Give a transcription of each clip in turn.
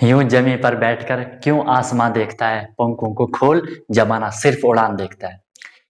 यूं जमी पर बैठकर क्यों आसमां देखता है, पंखों को खोल जमाना सिर्फ उड़ान देखता है।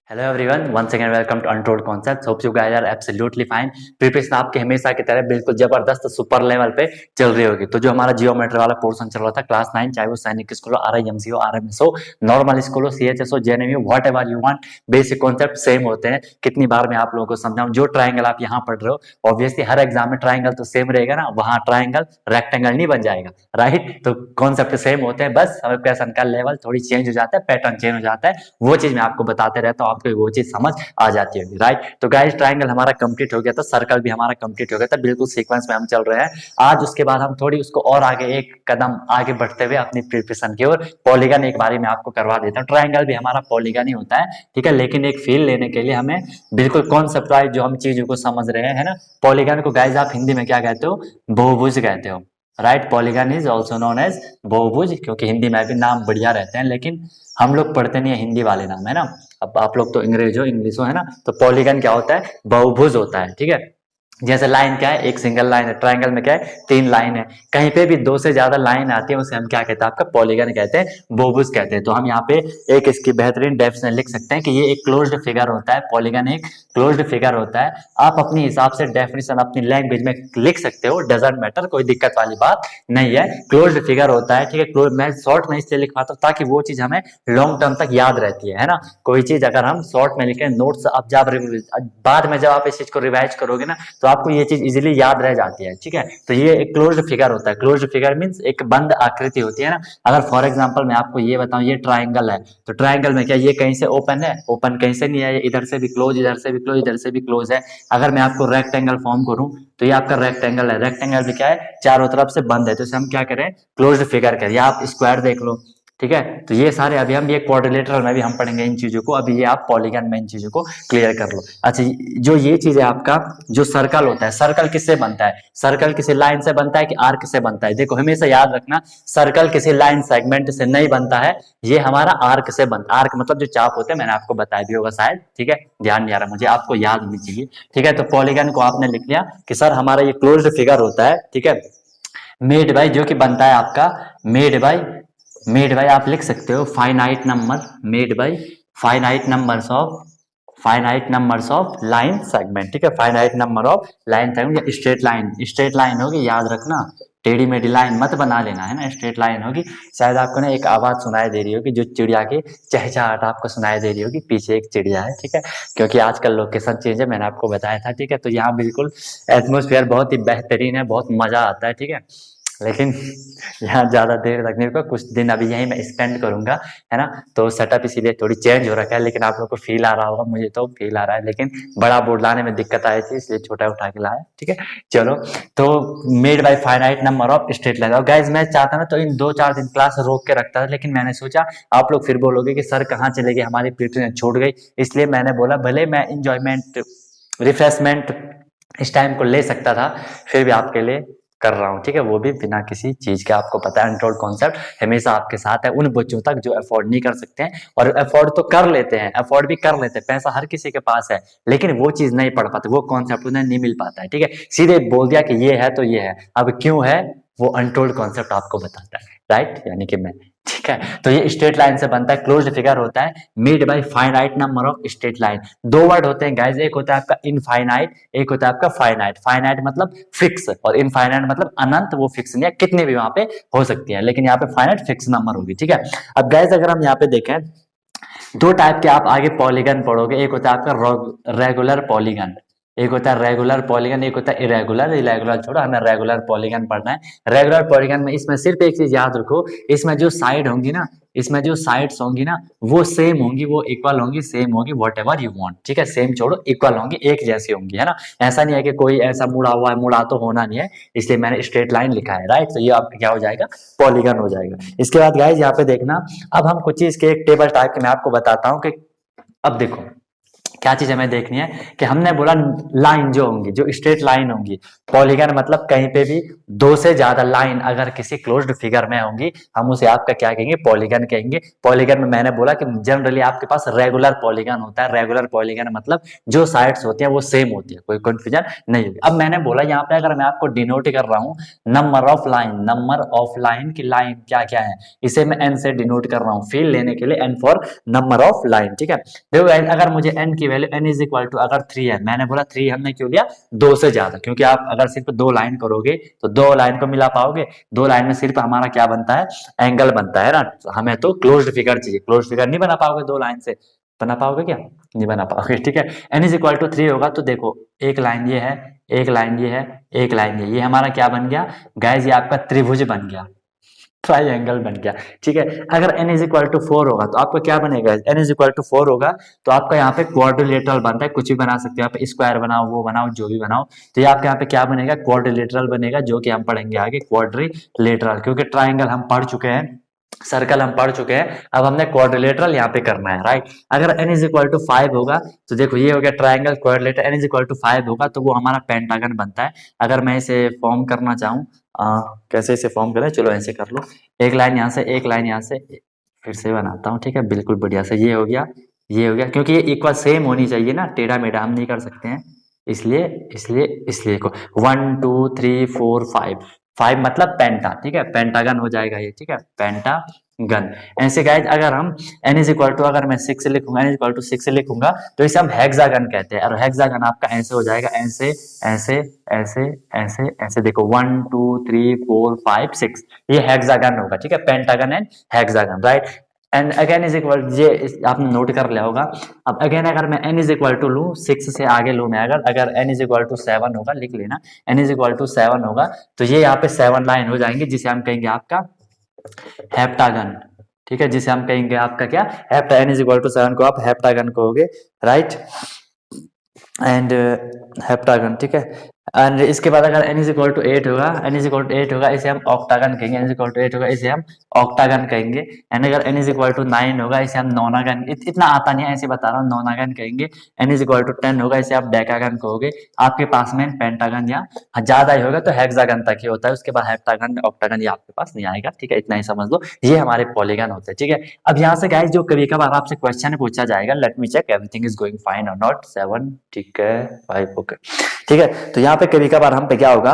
Hello everyone, once again welcome to untold concepts. Hope you guys are absolutely fine. Preparation आपके हमेशा की तरह बिल्कुल जबरदस्त सुपर लेवल पे चल रही होगी। तो जो हमारा जियोमेट्री वाला पोर्शन चल रहा था क्लास 9, चाहे वो सैनिक स्कूल हो, आरआईएमसी हो, आरएमएस हो, नॉर्मल स्कूल हो, सीएचएस हो, JNU, whatever you want, basic concept same होते हैं। कितनी बार मैं आप लोगों को समझाऊं, जो ट्राइंगल आप यहाँ पढ़ रहे हो ऑब्वियसली हर एग्जाम में ट्राइंगल तो सेम रहेगा ना, वहां ट्राइंगल रेक्टेंगल नहीं बन जाएगा, राइट। तो कॉन्सेप्ट सेम होते हैं, बस हमें क्वेश्चन का लेवल थोड़ी चेंज हो जाता है, पैटर्न चेंज हो जाता है। वो चीज मैं आपको बताते रहता हूँ, आपको वो चीज समझ आ जाती होगी, राइट। तो गाइस ट्राइंगल हमारा कंप्लीट हो गया था, सर्कल भी हमारा कंप्लीट हो गया था, बिल्कुल सीक्वेंस में हम चल रहे हैं। आज उसके बाद हम थोड़ी उसको और आगे एक कदम आगे बढ़ते हुए अपनी प्रिपरेशन की ओर पॉलीगन एक बारी में आपको करवा देता हूँ। ट्राइंगल भी हमारा पॉलीगन ही होता है, ठीक है, लेकिन एक फील लेने के लिए हमें बिल्कुल कॉन्सेप्ट वाइज जो हम चीजों को समझ रहे हैं, है ना। पॉलीगन को गाइस आप हिंदी में क्या कहते हो? बहुभुज कहते हो, right. Polygon is also known as बहुभुज, क्योंकि हिंदी में भी नाम बढ़िया रहते हैं, लेकिन हम लोग पढ़ते नहीं है हिंदी वाले नाम, है ना। अब आप लोग तो अंग्रेज हो, इंग्लिश हो, है ना। तो पॉलीगन क्या होता है? बहुभुज होता है, ठीक है। जैसे लाइन क्या है? एक सिंगल लाइन है। ट्राइंगल में क्या है? 3 लाइन है। कहीं पे भी 2 से ज्यादा लाइन आती है उसे हम क्या कहते हैं? आपका पॉलीगन कहते हैं, बहुभुज कहते हैं। तो हम यहाँ पे एक इसकी बेहतरीन डेफिनेशन लिख सकते हैं कि ये एक क्लोज्ड फिगर होता है। पॉलीगन एक क्लोज्ड फिगर होता है। आप अपने हिसाब से डेफिनेशन अपनी लैंग्वेज में लिख सकते हो, डजंट मैटर, कोई दिक्कत वाली बात नहीं है। क्लोज्ड फिगर होता है, ठीक है। क्लोज मैं शॉर्ट में इसलिए लिख पाता हूँ ताकि वो चीज हमें लॉन्ग टर्म तक याद रहती है ना। कोई चीज अगर हम शॉर्ट में लिखें, नोट्स अब जब बाद में जब आप इस चीज को रिवाइज करोगे ना, तो आपको ये चीज इजीली याद रह जाती है, ठीक है। तो ये एक क्लोज्ड फिगर होता है। क्लोज्ड फिगर मींस एक बंद आकृति होती है ना। अगर फॉर एग्जांपल मैं आपको ये बताऊं, ये ट्राइंगल है, तो ट्राइंगल में क्या ये कहीं से ओपन है? ओपन कहीं से नहीं है, इधर से भी क्लोज, इधर से भी क्लोज, इधर से भी क्लोज है। अगर मैं आपको रेक्टेंगल फॉर्म करूं तो ये आपका रेक्टेंगल है। रेक्टेंगल भी क्या है? चारों तरफ से बंद है, तो इसे हम क्या करें? क्लोज्ड फिगर करें। या आप स्क्वायर देख लो, ठीक है। तो ये सारे अभी हम ये क्वाड्रिलेटरल में भी हम पढ़ेंगे इन चीजों को। अभी ये आप पॉलीगन में इन चीजों को क्लियर कर लो। अच्छा, जो ये चीज है आपका, जो सर्कल होता है, सर्कल किससे बनता है? सर्कल किसी लाइन से बनता है कि आर्क से बनता है? देखो हमेशा याद रखना, सर्कल किसी लाइन सेगमेंट से नहीं बनता है, ये हमारा आर्क से बनता है। आर्क मतलब जो चाप होते हैं, मैंने आपको बताया भी होगा शायद, ठीक है। ध्यान नहीं आ रहा मुझे, आपको याद होनी चाहिए, ठीक है। तो पॉलीगन को आपने लिख लिया कि सर हमारा ये क्लोज्ड फिगर होता है, ठीक है, मेड बाय, जो कि बनता है आपका मेड बाय, मेड बाय आप लिख सकते हो finite number, made by finite numbers of, finite numbers of line segment, ठीक है। Finite number of line segment या स्ट्रेट लाइन, स्ट्रेट लाइन होगी, याद रखना, टेढ़ी मेढ़ी लाइन मत बना लेना, है ना। स्ट्रेट लाइन होगी। शायद आपको ना एक आवाज सुनाई दे रही होगी, जो चिड़िया की चहचहाट आपको सुनाई दे रही होगी, पीछे एक चिड़िया है, ठीक है। क्योंकि आजकल लोकेशन चेंज है, मैंने आपको बताया था, ठीक है। तो यहाँ बिल्कुल एटमोसफियर बहुत ही बेहतरीन है, बहुत मजा आता है, ठीक है। लेकिन यहाँ ज्यादा देर लगने को, कुछ दिन अभी यहीं मैं स्पेंड करूंगा, है ना। तो सेटअप इसीलिए थोड़ी चेंज हो रखा है, लेकिन आप लोग को फील आ रहा होगा, मुझे तो फील आ रहा है। लेकिन बड़ा बोर्ड लाने में दिक्कत आई थी, इसलिए छोटा उठा के लाया, ठीक है। चलो, तो made by finite number of straight line. और गाइज मैं चाहता ना तो इन 2-4 दिन क्लास रोक के रखता था, लेकिन मैंने सोचा आप लोग फिर बोलोगे कि सर कहाँ चले गए, हमारी प्रिपरेशन छूट गई, इसलिए मैंने बोला भले मैं इंजॉयमेंट, रिफ्रेशमेंट इस टाइम को ले सकता था, फिर भी आपके लिए कर रहा हूँ, ठीक है। वो भी बिना किसी चीज के। आपको पता है अनटोल्ड कॉन्सेप्ट हमेशा आपके साथ है उन बच्चों तक जो अफोर्ड नहीं कर सकते हैं, और अफोर्ड तो कर लेते हैं, अफोर्ड भी कर लेते हैं, पैसा हर किसी के पास है, लेकिन वो चीज नहीं पढ़ पाते, वो कॉन्सेप्ट उन्हें नहीं मिल पाता है, ठीक है। सीधे बोल दिया कि ये है तो ये है, अब क्यों है वो अनटोल्ड कॉन्सेप्ट आपको बताता है, राइट, यानी कि मैं, ठीक है। तो ये स्ट्रेट लाइन से बनता है, क्लोज्ड फिगर होता है, made by finite number of straight line. 2 word होते हैं गाइस, एक होता है आपका इनफाइनाइट, एक होता है आपका फाइनाइट। फाइनाइट मतलब फिक्स, और इनफाइनाइट मतलब अनंत, वो फिक्स नहीं है, कितने भी वहां पे हो सकती है, लेकिन यहाँ पे फाइनाइट फिक्स नंबर होगी, ठीक है। अब गाइस अगर हम यहाँ पे देखें, 2 टाइप के आप आगे पॉलीगन पढ़ोगे, एक होता है आपका रेगुलर पॉलीगन, एक होता है रेगुलर पॉलीगन, एक होता है इरेगुलर। इरेगुलर छोड़ो, हमें रेगुलर पॉलीगन पढ़ना है। रेगुलर पॉलीगन में इसमें सिर्फ एक चीज याद रखो, इसमें जो साइड होंगी ना, इसमें जो साइड्स होंगी ना, वो सेम होंगी, वो इक्वल होंगी, सेम होगी, वॉट एवर यू वांट, ठीक है। सेम छोड़ो, इक्वल होंगी, एक जैसी होंगी, है ना। ऐसा नहीं है कि कोई ऐसा मुड़ा हुआ है, मुड़ा तो होना नहीं है, इसलिए मैंने स्ट्रेट लाइन लिखा है, राइट। तो ये आपका क्या हो जाएगा? पॉलीगन हो जाएगा। इसके बाद गाइज यहाँ पे देखना, अब हम कुछ चीज के एक टेबल टाइप के मैं आपको बताता हूँ कि अब देखो क्या चीज हमें देखनी है कि हमने बोला लाइन जो होंगी, जो स्ट्रेट लाइन होंगी, पॉलीगन मतलब कहीं पे भी दो से ज्यादा लाइन अगर किसी क्लोज्ड फिगर में होंगी, हम उसे आपका क्या कहेंगे, पॉलीगन कहेंगे। पॉलीगन में मैंने बोला कि जनरली आपके पास रेगुलर पॉलीगन होता है। रेगुलर पॉलीगन मतलब जो साइड्स होती हैं वो सेम होती है, कोई कंफ्यूजन नहीं होगी। अब मैंने बोला यहाँ पे अगर मैं आपको डिनोट कर रहा हूँ number of line, number of line की लाइन क्या क्या है, इसे मैं एन से डिनोट कर रहा हूँ, फील लेने के लिए n for number of line. ठीक है, देखो गाइस, अगर मुझे n की value n is equal to अगर 3 है, मैंने बोला 3 हमने क्यों लिया, दो से ज्यादा, क्योंकि आप अगर सिर्फ दो लाइन करोगे तो दो लाइन को मिला पाओगे, दो लाइन में सिर्फ हमारा क्या बनता है, एंगल बनता है ना। हमें तो क्लोज्ड फिगर चाहिए, क्लोज्ड फिगर नहीं बना पाओगे दो लाइन से, बना पाओगे क्या, नहीं बना पाओगे। ठीक है, n इज इक्वल टू 3 होगा तो देखो एक लाइन ये है, एक लाइन ये है, एक लाइन ये हमारा क्या बन गया गाइस, ये आपका त्रिभुज बन गया, ट्राइंगल बन गया। ठीक है, अगर n इज इक्वल टू 4 होगा तो आपका क्या बनेगा, n इज इक्वल टू 4 होगा तो आपका यहाँ पे क्वाड्रिलेटरल बनता है, कुछ भी बना सकते हो आप, स्क्वायर बनाओ, वो बनाओ, जो भी बनाओ, तो ये आपके यहाँ पे क्या बनेगा, क्वाड्रिलेटरल बनेगा, जो कि हम पढ़ेंगे आगे क्वाड्रिलेटरल, क्योंकि ट्राइंगल हम पढ़ चुके हैं, सर्कल हम पढ़ चुके हैं, अब हमने क्वाड्रिलेटरल यहाँ पे करना है, राइट। अगर n इज इक्वल टू 5 होगा तो देखो ये हो गया triangle quadrilateral, n is equal to 5 होगा तो वो हमारा पेंटागन बनता है। अगर मैं इसे फॉर्म करना चाहूँ, कैसे इसे फॉर्म करें, चलो ऐसे कर लो, एक लाइन यहाँ से, एक लाइन यहाँ से, फिर से बनाता हूँ। ठीक है, बिल्कुल बढ़िया से, ये हो गया, ये हो गया, क्योंकि ये इक्वल सेम होनी चाहिए ना, टेढ़ा मेढ़ा हम नहीं कर सकते हैं, इसलिए इसलिए इसलिए को 1 2 3 4 5, 5 मतलब पेंटा, ठीक है, पेंटागन हो जाएगा ये। ठीक है, पेंटागन। ऐसे गाइज अगर हम n इज इक्वल टू, अगर मैं 6 लिखूंगा, n इज इक्वल टू 6 लिखूंगा तो इसे हम हेक्सागन कहते हैं, और हेक्सागन आपका ऐसे हो जाएगा, ऐसे ऐसे ऐसे ऐसे ऐसे, देखो 1 2 3 4 5 6, ये हेक्सागन होगा। ठीक है, pentagon and hexagon, right. And again is equal, ये आपने नोट कर लिया होगा। अब अगेन अगर मैं n इज इक्वल टू लूँ, 6 से आगे लूँ मैं, अगर n इज इक्वल टू 7 होगा, लिख लेना, n इज इक्वल टू 7 होगा तो ये यहाँ पे 7 लाइन हो जाएंगे, जिसे हम कहेंगे आपका हेप्टागन। ठीक है, जिसे हम कहेंगे आपका क्या, hepta, n is equal to 7 को आप हेप्टागन कहोगे, राइट, एंड हेप्टागन। ठीक है, एंड इसके बाद अगर n इज इक्वल टू 8 होगा, n इज इक्वल टू 8 होगा, इसे हम ऑक्टागन कहेंगे, n इज इक्वल टू 8 होगा, इसे हम ऑक्टागन कहेंगे। एंड अगर n इज इक्वल टू 9 होगा, इसे हम नोनागन, इतना आता नहीं है, ऐसे बता रहा हूँ, नोनागन कहेंगे। n इज इक्वल टू 10 होगा, इसे आप डेकागन कहोगे। आपके पास में पेंटागन या ज्यादा ही होगा तो हेक्सागन तक ही होता है, उसके बाद हेप्टागन ऑक्टागन ये आपके पास नहीं आएगा। ठीक है, इतना ही समझ लो, ये हमारे पॉलीगन होते हैं। ठीक है, अब यहाँ से गाइस जो कभी कभार आपसे क्वेश्चन पूछा जाएगा, let me check everything is going fine और नॉट, 7, ठीक है, 5, ओके, ठीक है। तो यहाँ पे कभी कभार हम पे क्या होगा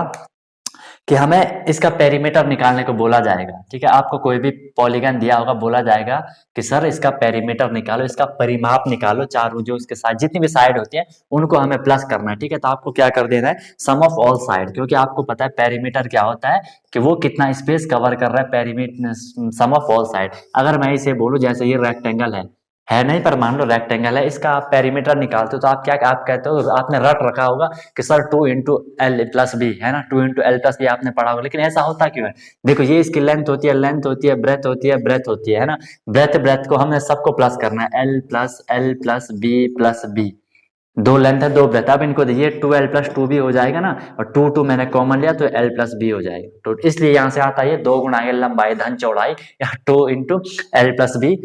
कि हमें इसका पेरीमीटर निकालने को बोला जाएगा। ठीक है, आपको कोई भी पॉलीगन दिया होगा, बोला जाएगा कि सर इसका पेरीमीटर निकालो, इसका परिमाप निकालो, चारों जो इसके साथ जितनी भी साइड होती है उनको हमें प्लस करना है। ठीक है, तो आपको क्या कर देना है, सम ऑफ ऑल साइड, क्योंकि आपको पता है पेरीमीटर क्या होता है कि वो कितना स्पेस कवर कर रहा है, perimeter sum of all side. अगर मैं इसे बोलूं जैसे ये रेक्टेंगल है नहीं, पर मान लो रेक्टेंगल है, इसका आप पेरीमीटर निकालते हो तो आप क्या, आप कहते हो, आपने रट रखा होगा कि sir 2 into L plus B है ना, 2 इंटू एल प्लस बी आपने पढ़ा होगा, लेकिन ऐसा होता क्यों है, देखो ये इसकी लेंथ होती है, लेंथ होती है, ब्रेथ होती है, ब्रेथ होती है ना, ब्रेथ को हमने सबको प्लस करना है, एल प्लस बी, दो लेंथ है, दो ब्रेथ। अब इनको देखिए 2l प्लस 2b हो जाएगा ना, और 2 मैंने कॉमन लिया तो l प्लस b हो जाएगा, तो इसलिए यहां से आता है 2 गुना लंबाई धन चौड़ाई, या 2 into L plus B,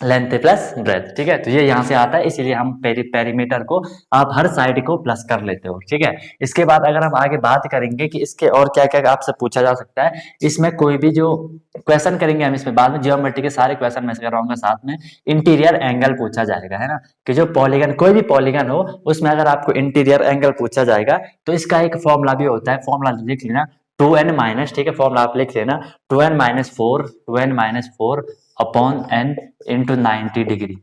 length plus breadth. ठीक है, तो ये यहाँ से आता है, इसीलिए हम पेरीमीटर को आप हर साइड को प्लस कर लेते हो। ठीक है, इसके बाद अगर हम आगे बात करेंगे कि इसके और क्या क्या आपसे पूछा जा सकता है, इसमें कोई भी जो क्वेश्चन करेंगे हम इसमें बाद में, ज्योमेट्री के सारे क्वेश्चन मैं कराऊंगा, साथ में इंटीरियर एंगल पूछा जाएगा, है ना, कि जो पॉलीगन, कोई भी पॉलीगन हो उसमें अगर आपको इंटीरियर एंगल पूछा जाएगा तो इसका एक फॉर्मूला भी होता है, फॉर्मूला लिख लेना 2n माइनस, ठीक है, फॉर्मूला आप लिख लेना 2n minus 4 upon n into 90 degree.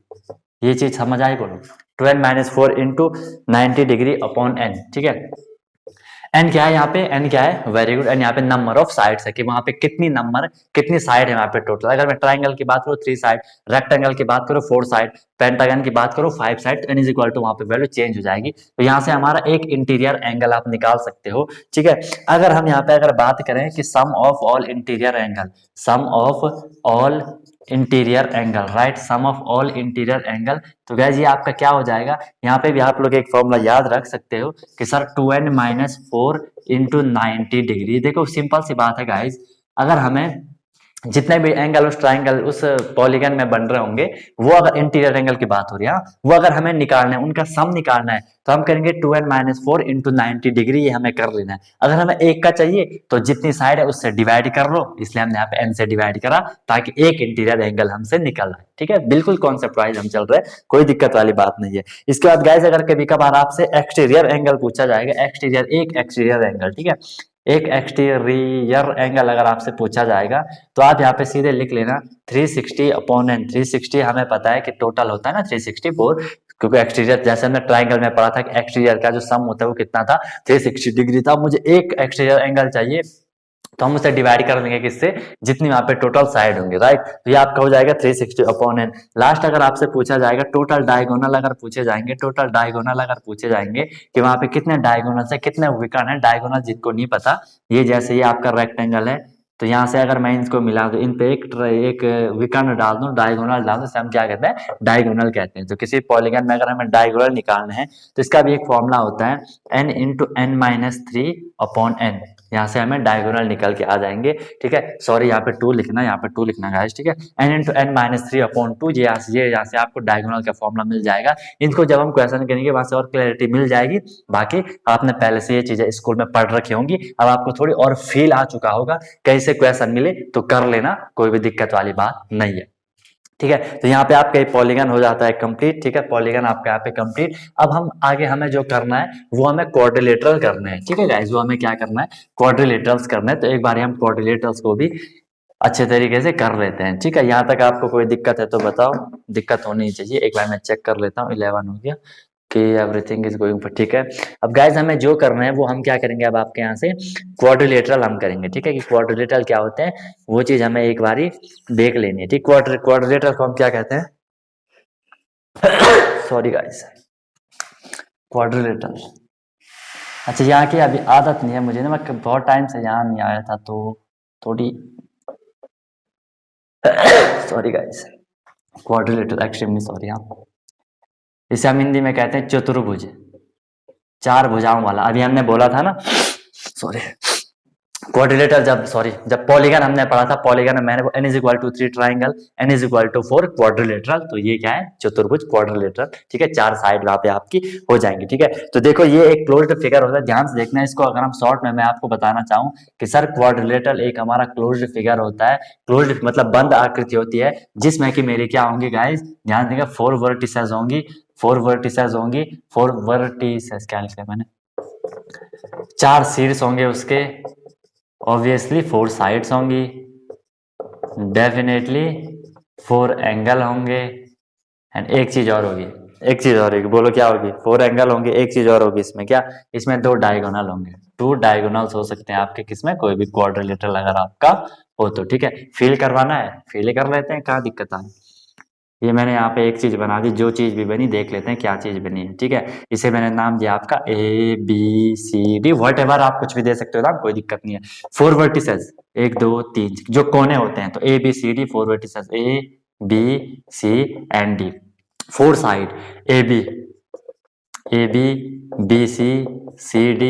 ये चीज समझ आई बोलो, 2n minus 4 into 90 degree upon n। ठीक है, n क्या है यहाँ पे, n क्या है, वेरी गुड, n यहाँ पे नंबर ऑफ साइड्स है कि वहां पे कितनी साइड है वहां पे टोटल। अगर मैं ट्राइंगल की बात करूँ 3 साइड, रेक्टेंगल की बात करूँ 4 साइड, पेंटागन की बात करो 5 side, n is equal to वहां पे वैल्यू चेंज हो जाएगी। तो यहाँ से हमारा एक इंटीरियर एंगल आप निकाल सकते हो। ठीक है, अगर हम यहाँ पे अगर बात करें कि sum of all interior angle, sum of all interior angle, right, sum of all interior angle, तो गैस ये आपका क्या हो जाएगा, यहाँ पे भी आप लोग एक फॉर्मूला याद रख सकते हो कि sir 2n minus 4 into 90 degree. देखो सिंपल सी बात है गाइज, अगर हमें जितने भी एंगल उस ट्राइंगल उस पॉलीगन में बन रहे होंगे, वो अगर इंटीरियर एंगल की बात हो रही है, वो अगर हमें निकालना है, उनका सम निकालना है, तो हम करेंगे 2n-4 इंटू 90 डिग्री, ये हमें कर लेना है। अगर हमें एक का चाहिए तो जितनी साइड है उससे डिवाइड कर लो, इसलिए हमने यहाँ पे n से डिवाइड करा ताकि एक इंटीरियर एंगल हमसे निकल आए। ठीक है, बिल्कुल कॉन्सेप्ट वाइज हम चल रहे हैं, कोई दिक्कत वाली बात नहीं है। इसके बाद गाइस अगर कभी कभार आपसे एक्सटीरियर एंगल पूछा जाएगा, एक्सटीरियर एंगल, ठीक है, एक एक्सटीरियर एंगल अगर आपसे पूछा जाएगा तो आप यहाँ पे सीधे लिख लेना 360 अपॉन एन। 360 हमें पता है कि टोटल होता है ना 364, क्योंकि एक्सटीरियर जैसे हमने ट्राइंगल में पढ़ा था कि एक्सटीरियर का जो सम होता है वो कितना था, 360 डिग्री था। मुझे एक एक्सटीरियर एंगल चाहिए तो हम उसे डिवाइड कर देंगे किससे, जितनी वहां पे टोटल साइड होंगे, राइट। तो ये आपका हो जाएगा 360 अपॉन एन। लास्ट अगर आपसे पूछा जाएगा टोटल डायगोनल, अगर पूछे जाएंगे टोटल डायगोनल, अगर पूछे जाएंगे कि वहां पे कितने डायगोनल है, कितने विकर्ण है, डायगोनल जिनको नहीं पता, ये जैसे ये आपका रेक्टेंगल है, तो यहाँ से अगर मैं इनको मिला दूं, इन पे एक विकर्ण डाल दूं, डायगोनल डाल दूं, इसे हम क्या कहते हैं, डायगोनल कहते हैं। तो किसी पॉलीगन में अगर हमें डायगोनल निकालना है तो इसका भी एक फॉर्मूला होता है, n into n minus three upon n. यहाँ से हमें डायगोनल निकल के आ जाएंगे। ठीक है, सॉरी यहाँ पे 2 लिखना, यहाँ पे 2 लिखना गाइस। ठीक है, n into n minus three upon two, ये यहाँ से आपको डायगोनल का फॉर्मूला मिल जाएगा। इनको जब हम क्वेश्चन करेंगे वहां से और क्लैरिटी मिल जाएगी। बाकी आपने पहले से ये चीजें स्कूल में पढ़ रखी होंगी, अब आपको थोड़ी और फील आ चुका होगा, कैसे क्वेश्चन मिले तो कर लेना, कोई भी दिक्कत वाली बात नहीं है। ठीक है, तो यहाँ पे आपका पॉलीगन हो जाता है कंप्लीट। ठीक है, पॉलीगन आपका यहाँ पे कंप्लीट। अब हम आगे हमें जो करना है वो हमें क्वाड्रिलेटरल करना है। ठीक है गाइस, वो हमें क्या करना है, क्वाड्रिलेटरल्स करना है। तो एक बार हम क्वाड्रिलेटरल्स को भी अच्छे तरीके से कर लेते हैं। ठीक है, यहाँ तक आपको कोई दिक्कत है तो बताओ, दिक्कत होनी चाहिए। एक बार मैं चेक कर लेता हूँ, 11 हो गया कि एवरीथिंग इज गोइंग पर। ठीक है, अब गाइस हमें जो करना है वो हम क्या करेंगे, अब आपके यहाँ से क्वाड्रिलेटरल हम करेंगे। ठीक है, कि क्वाड्रिलेटरल क्या होते हैं वो चीज हमें एक बारी देख लेनी है। ठीक, क्वाड्रिलेटरल को हम क्या कहते हैं, सॉरी गाइस, क्वाड्रिलेटरल। अच्छा, यहाँ की अभी आदत नहीं है मुझे ना, मैं बहुत टाइम से यहाँ नहीं आया था तो थोड़ी sorry guys, quadrilateral extremely sorry. हाँ, इसे हम हिंदी में कहते हैं चतुर्भुज, चार भुजाओं वाला। अभी हमने बोला था ना, सॉरी, क्वाड्रिलेटर जब पॉलीगन हमने पढ़ा था, पॉलीगन में मैंने n is equal to 3 triangle, n is equal to 4 quadrilateral, तो ये क्या है, चतुर्भुज क्वाड्रिलेटरल। ठीक है, चार साइड वहां पे आपकी हो जाएंगी। ठीक है, तो देखो ये एक क्लोज्ड फिगर होता है, ध्यान से देखना है इसको। अगर हम शॉर्ट में मैं आपको बताना चाहूँ कि सर क्वाड्रिलेटरल एक हमारा क्लोज्ड फिगर होता है, क्लोज्ड मतलब बंद आकृति होती है, जिसमें कि मेरी क्या होंगी गाइस, ध्यान देगा, 4 वर्टिसेस होंगी, 4 वर्टिसेस होंगी, 4 वर्टिसेस क्या लिखा है मैंने, 4 शीर्ष होंगे उसके, ऑब्वियसली 4 साइड्स होंगी, डेफिनेटली 4 एंगल होंगे, एंड एक चीज और होगी, एक चीज और होगी, बोलो क्या होगी, 4 एंगल होंगे, एक चीज और होगी इसमें, क्या, इसमें 2 डायगोनल होंगे, 2 डायगोनल्स हो सकते हैं आपके किसमें, कोई भी क्वाड्रिलेटरल अगर आपका हो तो। ठीक है, फील करवाना है, फील कर लेते हैं, क्या दिक्कत है। ये मैंने यहाँ पे एक चीज बना दी, जो चीज भी बनी देख लेते हैं क्या चीज बनी है। ठीक है, इसे मैंने नाम दिया आपका ABCD, वट एवर आप कुछ भी दे सकते हो ना, कोई दिक्कत नहीं है। 4 वर्टिसेस, 1 2 3 जो कोने होते हैं, तो ABCD 4 vertices, ABC and D, 4 side, AB BC CD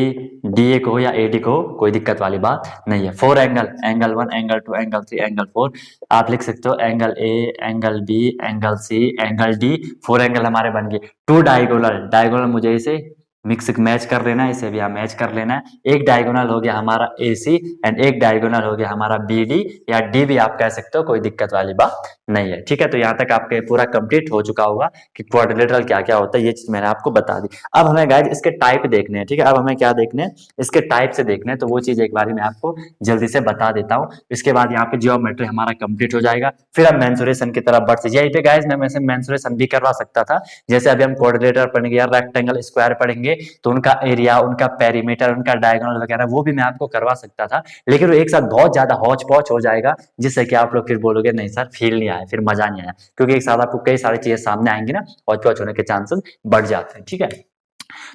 DA को या AD को, कोई दिक्कत वाली बात नहीं है। 4 angle, angle 1 angle 2 angle 3 angle 4, आप लिख सकते हो angle A angle B angle C angle D, 4 angle हमारे बन गए। 2 डायगोनल, डायगोनल मुझे इसे मिक्स मैच कर लेना है, इसे भी आप मैच कर लेना है। एक डायगोनल हो गया हमारा AC एंड एक डायगोनल हो गया हमारा BD, या D भी आप कह सकते हो, कोई दिक्कत वाली बात नहीं है। ठीक है, तो यहाँ तक आपके पूरा कंप्लीट हो चुका होगा कि क्वाड्रिलेटरल क्या क्या होता है, ये चीज मैंने आपको बता दी। अब हमें गाइस इसके टाइप देखने हैं। ठीक है, अब हमें क्या देखने हैं, इसके टाइप से देखने हैं, तो वो चीज एक बार मैं आपको जल्दी से बता देता हूँ। इसके बाद यहाँ पे जियोमेट्री हमारा कंप्लीट हो जाएगा, फिर हम मेंसुरेशन की तरफ बढ़ते। यहीं पे गाइस मैं वैसे मेंसुरेशन भी करवा सकता था, जैसे अभी हम क्वाड्रिलेटरल पढ़ेंगे या रेक्टेंगल स्क्वायर पढ़ेंगे तो उनका एरिया, उनका पेरीमीटर, उनका डायगोनल वगैरह वो भी मैं आपको करवा सकता था, लेकिन वो एक साथ बहुत ज्यादा हौच पौच हो जाएगा, जिससे कि आप लोग फिर बोलोगे नहीं सर फील नहीं आया, फिर मजा नहीं आया, क्योंकि एक साथ आपको कई सारी चीजें सामने आएंगी ना, हौच पौच होने के चांसेस बढ़ जाते हैं। ठीक है,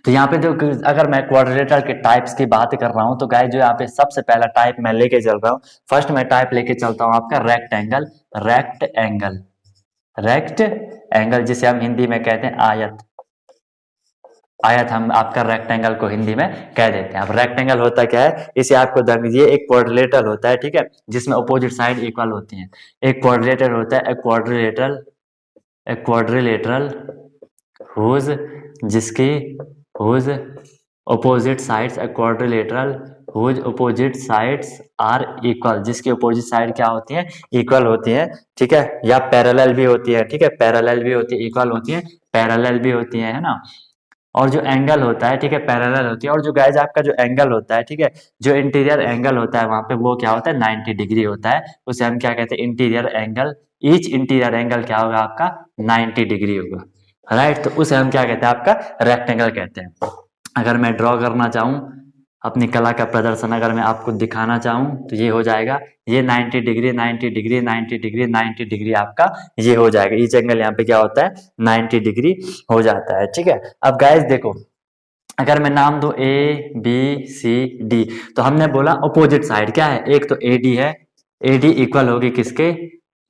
तो यहाँ पे जो अगर मैं क्वाड्रिलेटरल के टाइप्स की बात कर रहा हूँ तो गाइस जो यहाँ पे सबसे पहला टाइप मैं लेके चल रहा हूँ, फर्स्ट मैं टाइप लेके चलता हूँ आपका rectangle. Rect angle, rect angle जिसे हम हिंदी में कहते हैं आयत, आयत हम आपका रेक्टेंगल को हिंदी में कह देते हैं। अब रेक्टेंगल होता क्या है, इसे आपको ध्यान दीजिए, एक क्वाड्रिलेटरल होता है, ठीक है, जिसमें अपोजिट साइड इक्वल होती हैं। एक क्वाड्रिलेटरल होता है, एक क्वाड्रिलेटरल हुज जिसकी whose opposite sides, a quadrilateral whose opposite sides are equal, जिसकी opposite side क्या होती है, इक्वल होती है, ठीक है, या पैरेलल भी होती है, ठीक है, पैरेलल भी होती है, इक्वल होती है, पैरेलल भी होती है ना। और जो एंगल होता है, ठीक है, पैरेलल होती है। और जो गाइज आपका जो एंगल होता है, ठीक है, जो इंटीरियर एंगल होता है वहां पे वो क्या होता है, 90 डिग्री होता है। उसे हम क्या कहते हैं, interior angle. Each interior angle क्या होगा आपका, 90 डिग्री होगा, राइट। तो उसे हम क्या कहते हैं, आपका रेक्टेंगल कहते हैं। अगर मैं ड्रॉ करना चाहूँ अपनी कला का प्रदर्शन, अगर मैं आपको दिखाना चाहूँ तो ये हो जाएगा, ये 90 डिग्री 90 डिग्री 90 डिग्री 90 डिग्री आपका ये हो जाएगा। ईच एंगल यहाँ पे क्या होता है, 90 डिग्री हो जाता है, ठीक है। अब गाइस देखो, अगर मैं नाम दूं ए बी सी डी, तो हमने बोला अपोजिट साइड क्या है, एक तो ए डी है, ए डी इक्वल होगी किसके,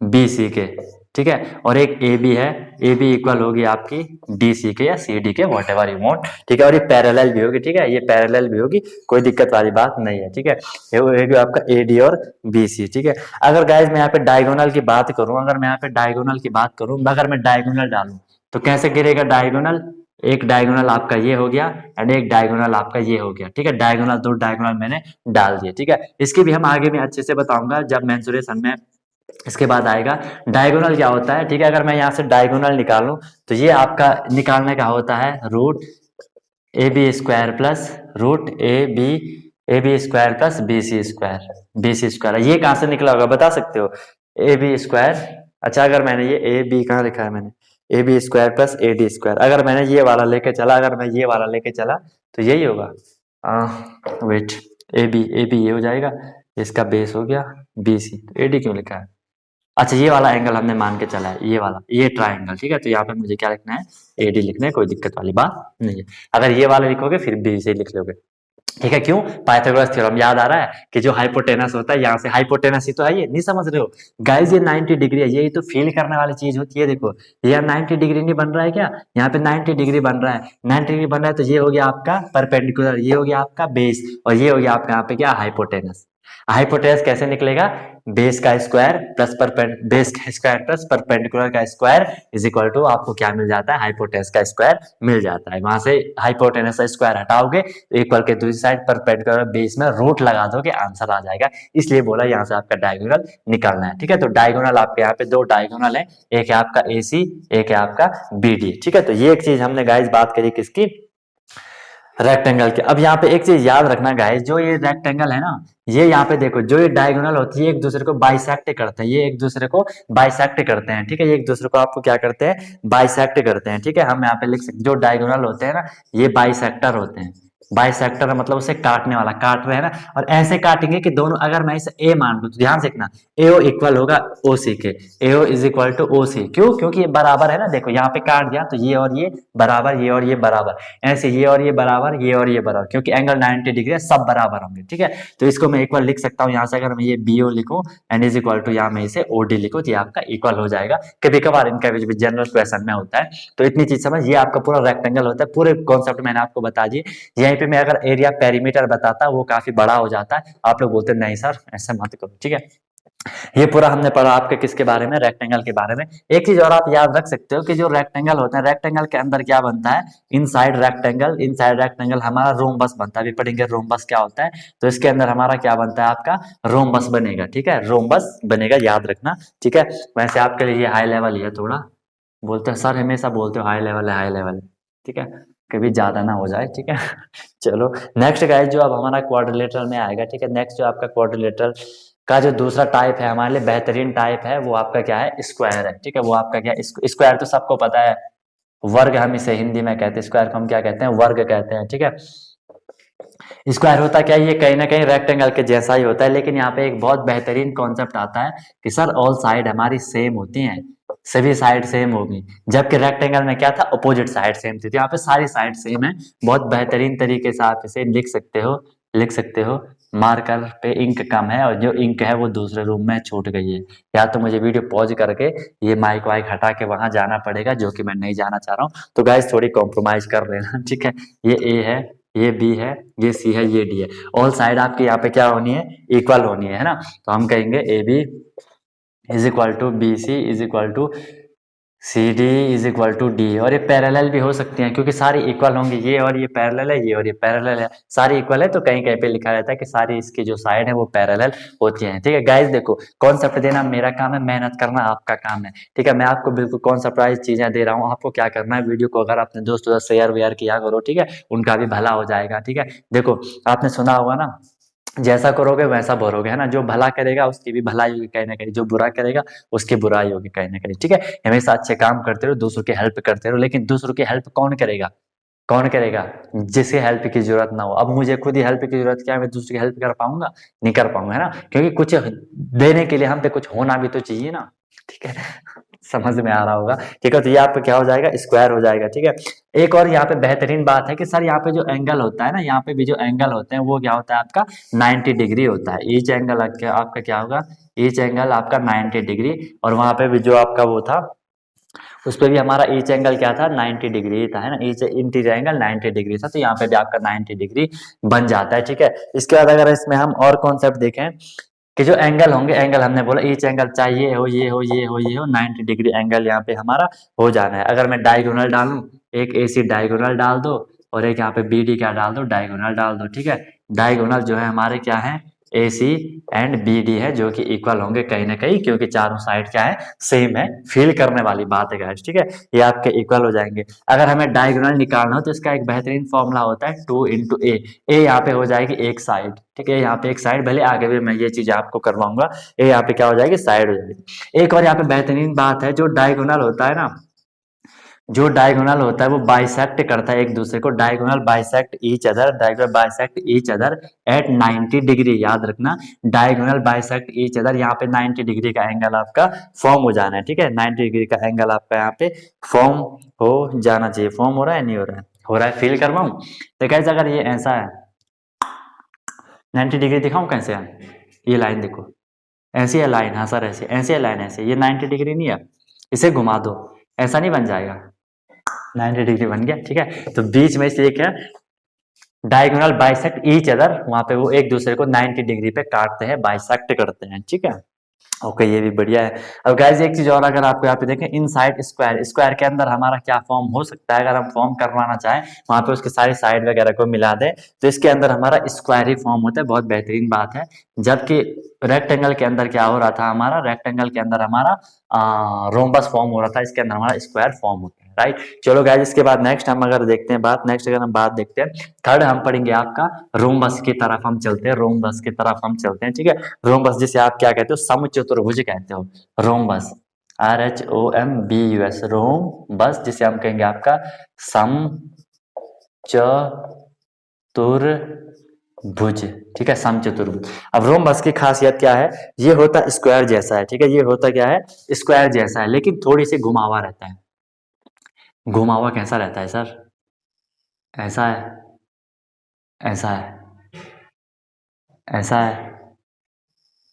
बी सी के, ठीक है, और एक ए बी है, ए बी इक्वल होगी आपकी डी सी के या सी डी के, वॉट एवर यू वांट, ठीक है, और ये पैरेलल भी होगी, ठीक है, ये पैरेलल भी होगी, कोई दिक्कत वाली बात नहीं है, ठीक है। ये होगी आपका ए डी और बी सी, ठीक है। अगर गाइज मैं यहाँ पे डायगोनल की बात करूं, अगर मैं यहाँ पे डायगोनल की बात करूं, अगर मैं डायगोनल डालूं तो कैसे गिरेगा डायगोनल, एक डायगोनल आपका ये हो गया एंड एक डायगोनल आपका ये हो गया, ठीक है, डायगोनल दो डायगोनल मैंने डाल दिए, ठीक है। इसकी भी हम आगे में अच्छे से बताऊंगा जब मेंसुरेशन में इसके बाद आएगा। डायगोनल क्या होता है, ठीक है, अगर मैं यहाँ से डायगोनल निकालूं तो ये आपका निकालने का होता है root A B square plus root A B square plus B C square. ये कहाँ से निकला होगा बता सकते हो, ए बी स्क्वायर। अच्छा, अगर मैंने ये ए बी कहाँ लिखा है मैंने, A B square plus A D square, अगर मैंने ये वाला लेके चला, अगर मैं ये वाला लेके चला तो यही होगा। वेट, ए बी ये हो जाएगा, इसका बेस हो गया बी सी, ए डी क्यों लिखा है, अच्छा ये वाला एंगल हमने मान के चला है, ये वाला, ये ट्राइंगल, ठीक है। तो यहाँ पे मुझे क्या लिखना है, एडी लिखना है, कोई दिक्कत वाली बात नहीं है। अगर ये वाला लिखोगे फिर बी से लिख लोगे, ठीक है। क्यों, पाइथागोरस थ्योरम याद आ रहा है कि जो हाइपोटेनस होता है, यहाँ से हाइपोटेनस ही तो है, ये नहीं समझ रहे हो गाइज, ये 90 डिग्री है, ये तो फील करने वाली चीज होती है। देखो ये 90 डिग्री नहीं बन रहा है क्या, यहाँ पे 90 डिग्री बन रहा है, 90 डिग्री बन रहा है, तो ये हो गया आपका परपेंडिकुलर, ये हो गया आपका बेस, और ये हो गया आपका यहाँ पे क्या, हाइपोटेनस। हाइपोटेनस कैसे निकलेगा, बेस का स्क्वायर प्लस बेस का स्क्वायर प्लस परपेंडिकुलर का स्क्वायर इज इक्वल टू आपको क्या मिल जाता है, हाइपोटेनस का स्क्वायर मिल जाता है। वहां से हाइपोटेनस का स्क्वायर हटाओगे तो इक्वल के दूसरी साइड परपेंडिकुलर बेस में रूट लगा दोगे, आंसर आ जाएगा। इसलिए बोला यहाँ से आपका डायगोनल निकालना है, ठीक है। तो डायगोनल आपके यहाँ पे दो डायगोनल है, एक है आपका ए सी, एक है आपका बी डी, ठीक है। तो ये एक चीज हमने गाइस बात करी किसकी, रेक्टेंगल के। अब यहाँ पे एक चीज याद रखना गाइस, जो ये रेक्टेंगल है ना, ये यहाँ पे देखो, जो ये डायगोनल होती है एक दूसरे को बाइसेक्ट करते हैं, ये एक दूसरे को बाइसेक्ट करते हैं, ठीक है, ये एक दूसरे को आपको क्या करते हैं, बाइसेक्ट करते हैं, ठीक है। हम यहाँ पे लिख सकते, जो डायगोनल होते हैं ना, ये बाइसेक्टर होते हैं। बाइसेक्टर मतलब उसे काटने वाला, काट रहे हैं ना, और ऐसे काटेंगे कि दोनों, अगर मैं इसे ए मान लूं तो ध्यान से देखना, एओ इक्वल होगा ओ सी के, AO is equal to O C, क्यों, क्योंकि ये बराबर है ना। देखो यहाँ पे काट दिया तो ये और ये बराबर, ये और ये बराबर, ऐसे ये और ये बराबर, ये और ये बराबर, क्योंकि एंगल 90 डिग्री है, सब बराबर होंगे, ठीक है। तो इसको मैं इक्वल लिख सकता हूँ यहाँ से, अगर मैं ये बी ओ लिखूं एंड इज इक्वल टू यहाँ मैं इसे ओ डी लिखूं तो ये आपका इक्वल हो जाएगा। कभी कभार इनका भी जनरल क्वेश्चन में होता है, तो इतनी चीज समझ, ये आपका पूरा रेक्टेंगल होता है, पूरे कॉन्सेप्ट मैंने आपको बता दिए। यहीं पे मैं अगर एरिया पेरीमीटर बताता वो काफी बड़ा हो जाता है, आप लोग बोलते नहीं सर ऐसा मत करो, ठीक है। ये पूरा हमने पढ़ा आपके किसके बारे में, रेक्टेंगल के बारे में। एक चीज और आप याद रख सकते हो कि जो रेक्टेंगल होता है, रेक्टेंगल के अंदर क्या बनता है, इनसाइड रेक्टेंगल हमारा रोम्बस बनता है। अभी पढ़ेंगे रोम्बस क्या होता है, तो इसके अंदर हमारा क्या बनता है, आपका रोम्बस बनेगा, ठीक है, रोम्बस बनेगा, याद रखना, ठीक है। वैसे आपके लिए हाई लेवल ही है, थोड़ा बोलते हैं सर, हमेशा बोलते हो हाई लेवल है, हाई लेवल है, ठीक है, कभी ज्यादा ना हो जाए, ठीक है। चलो नेक्स्ट गाइस, जो अब हमारा क्वाड्रिलेटरल में आएगा, ठीक है। नेक्स्ट जो आपका क्वाड्रिलेटरल का जो दूसरा टाइप है, हमारे लिए बेहतरीन टाइप है, वो आपका क्या है, स्क्वायर है, ठीक है। वो आपका क्या, स्क्वायर तो सबको पता है, वर्ग हम इसे हिंदी में कहते हैं, स्क्वायर को हम क्या कहते हैं, वर्ग कहते हैं, ठीक है। स्क्वायर होता क्या है, ये कहीं ना कहीं रेक्टेंगल के जैसा ही होता है, लेकिन यहाँ पे एक बहुत बेहतरीन कॉन्सेप्ट आता है कि सर ऑल साइड हमारी सेम होती हैं, सभी साइड सेम होगी, जबकि रेक्टेंगल में क्या था, अपोजिट साइड सेम थी। तो यहाँ पे सारी साइड सेम है, बहुत बेहतरीन तरीके से आप इसे लिख सकते हो, मार्कर पे इंक कम है और जो इंक है वो दूसरे रूम में छूट गई है, या तो मुझे वीडियो पॉज करके ये माइक वाइक हटा के वहां जाना पड़ेगा, जो कि मैं नहीं जाना चाह रहा हूँ। तो गाइस थोड़ी कॉम्प्रोमाइज कर लेना, ठीक है। ये ए है, ये बी है, ये सी है, ये डी है। ऑल साइड आपके यहाँ पे क्या होनी है, इक्वल होनी है ना। तो हम कहेंगे A B is equal to B C is equal to C D is equal to D. और ये पैरेलल भी हो सकती हैं क्योंकि सारी इक्वल होंगी, ये और ये पैरेलल है, ये और ये पैरेलल है, सारी इक्वल है। तो कहीं कहीं पे लिखा रहता है कि सारी इसकी जो साइड है वो पैरेलल होती हैं, ठीक है। गाइस देखो, कॉन्सेप्ट देना मेरा काम है, मेहनत करना आपका काम है, ठीक है। मैं आपको बिल्कुल कॉन्सेप्ट वाइज चीजें दे रहा हूँ, आपको क्या करना है, वीडियो को अगर अपने दोस्तों से शेयर वेयर किया करो, ठीक है, उनका भी भला हो जाएगा, ठीक है। देखो आपने सुना होगा ना, जैसा करोगे वैसा भरोगे, है ना। जो भला करेगा उसकी भी भलाई होगी कहीं ना कहीं, जो बुरा करेगा उसकी बुराई होगी कहीं ना कहीं, ठीक है। हमेशा अच्छे काम करते रहो, दूसरों की हेल्प करते रहो, लेकिन दूसरों की हेल्प कौन करेगा, कौन करेगा, जिसे हेल्प की जरूरत ना हो। अब मुझे खुद ही हेल्प की जरूरत क्या है, मैं दूसरी की हेल्प कर पाऊंगा, नहीं कर पाऊंगा, है ना। क्योंकि कुछ देने के लिए हम पे कुछ होना भी तो चाहिए ना, ठीक है। समझ में आ रहा होगा, ठीक है। तो ये आपका क्या हो जाएगा, स्क्वायर हो जाएगा, ठीक है। एक और यहाँ पे बेहतरीन बात है कि सर यहाँ पे जो एंगल होता है ना, यहाँ पे भी जो एंगल होते हैं वो क्या होता है आपका 90 डिग्री होता है। ईच एंगल आपका क्या होगा, ईच एंगल आपका 90 डिग्री। और वहां पे भी जो आपका वो था, उस पर भी हमारा ईच एंगल क्या था, 90 डिग्री था, है ना। ईच इंटीरियर एंगल 90 डिग्री था, तो यहाँ पे भी आपका 90 डिग्री बन जाता है, ठीक है। इसके बाद अगर इसमें हम और कॉन्सेप्ट देखें कि जो एंगल होंगे, एंगल हमने बोला ईच एंगल चाहिए हो, ये हो, ये हो, ये हो, 90 डिग्री एंगल यहाँ पे हमारा हो जाना है। अगर मैं डायगोनल डालूं, एक AC डायगोनल डाल दो और एक यहाँ पे BD क्या डाल दो, डायगोनल डाल दो, ठीक है। डायगोनल जो है हमारे क्या है, AC एंड BD है, जो कि इक्वल होंगे कहीं ना कहीं, क्योंकि चारों साइड क्या है, सेम है। फील करने वाली बात है गाइस, ठीक है। ये आपके इक्वल हो जाएंगे। अगर हमें डायगोनल निकालना हो तो इसका एक बेहतरीन फॉर्मूला होता है 2 इंटू ए। यहाँ पे हो जाएगी एक साइड, ठीक है। यहाँ पे एक साइड, भले आगे भी मैं ये चीज आपको करवाऊंगा। ये यहाँ पे क्या हो जाएगी, साइड हो जाएगी। एक और यहाँ पे बेहतरीन बात है, जो डायगोनल होता है ना, जो डायगोनल होता है वो बाइसेक्ट करता है एक दूसरे को। Diagonal bisect each other, diagonal bisect each other at 90 degree, याद रखना। डायगोनल बाइसेक्ट ईच अदर, यहाँ पे 90 डिग्री का एंगल आपका फॉर्म हो जाना है, ठीक है। 90 डिग्री का एंगल आपका यहाँ पे फॉर्म हो जाना चाहिए। फॉर्म हो रहा है, नहीं हो रहा है, हो रहा है, फील करवाऊं। तो कैसे, अगर ये ऐसा है 90 डिग्री दिखाऊं कैसे है, ये लाइन देखो, ऐसी है लाइन, हाँ सर ऐसे, ऐसी है लाइन, ऐसे, ये 90 डिग्री नहीं है, इसे घुमा दो, ऐसा नहीं बन जाएगा, 90 डिग्री बन गया, ठीक है। तो बीच में से एक है डायगोनल बाइसेक्ट ईच अदर, वहां पे वो एक दूसरे को 90 डिग्री पे काटते हैं, बाइसेक्ट करते हैं, ठीक है। ओके, ये भी बढ़िया है। अब गाइस एक चीज और, अगर आपको यहाँ पे देखें इनसाइड स्क्वायर, स्क्वायर के अंदर हमारा क्या फॉर्म हो सकता है, अगर हम फॉर्म करवाना चाहें वहां पे उसके सारी साइड वगैरह को मिला दें तो इसके अंदर हमारा स्क्वायर ही फॉर्म होता है। बहुत बेहतरीन बात है। जबकि रेक्टेंगल के अंदर क्या हो रहा था हमारा, रेक्टेंगल के अंदर हमारा रोम्बस फॉर्म हो रहा था, इसके अंदर हमारा स्क्वायर फॉर्म होता है, राइट। चलो गाइस, इसके बाद नेक्स्ट हम अगर देखते हैं बात, नेक्स्ट अगर हम बात देखते हैं, थर्ड हम पढ़ेंगे आपका रोम्बस की तरफ हम चलते हैं, रोम्बस की तरफ हम चलते हैं, ठीक है। रोम्बस जिसे आप क्या कहते हो, समचतुर्भुज कहते हो, रोम्बस, RHOMBUS, रोम्बस, जिसे हम कहेंगे आपका समचतुर्भुज, ठीक है, समचतुर्भुज। अब रोम्बस की खासियत क्या है, ये होता स्क्वायर जैसा है, ठीक है, ये होता क्या है, स्क्वायर जैसा है, लेकिन थोड़ी सी घुमावा रहता है। घुमावा कैसा रहता है सर, ऐसा है, ऐसा है, ऐसा है,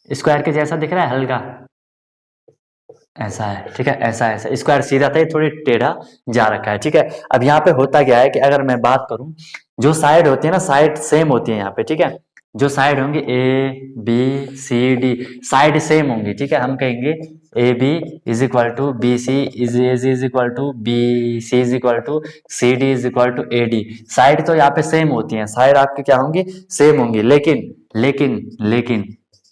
स्क्वायर के जैसा दिख रहा है हल्का, ऐसा है, ठीक है, ऐसा ऐसा, स्क्वायर सीधा था, ये थोड़ी टेढ़ा जा रखा है, ठीक है। अब यहाँ पे होता क्या है कि अगर मैं बात करूं, जो साइड होती है ना, साइड सेम होती है यहाँ पे, ठीक है। जो साइड होंगी ABCD, साइड सेम होंगी, ठीक है। हम कहेंगे AB is equal to BC is equal to BC is equal to CD is equal to AD। Side तो यहाँ पे सेम होती है, साइड आपकी क्या होंगी, सेम होंगी, लेकिन लेकिन लेकिन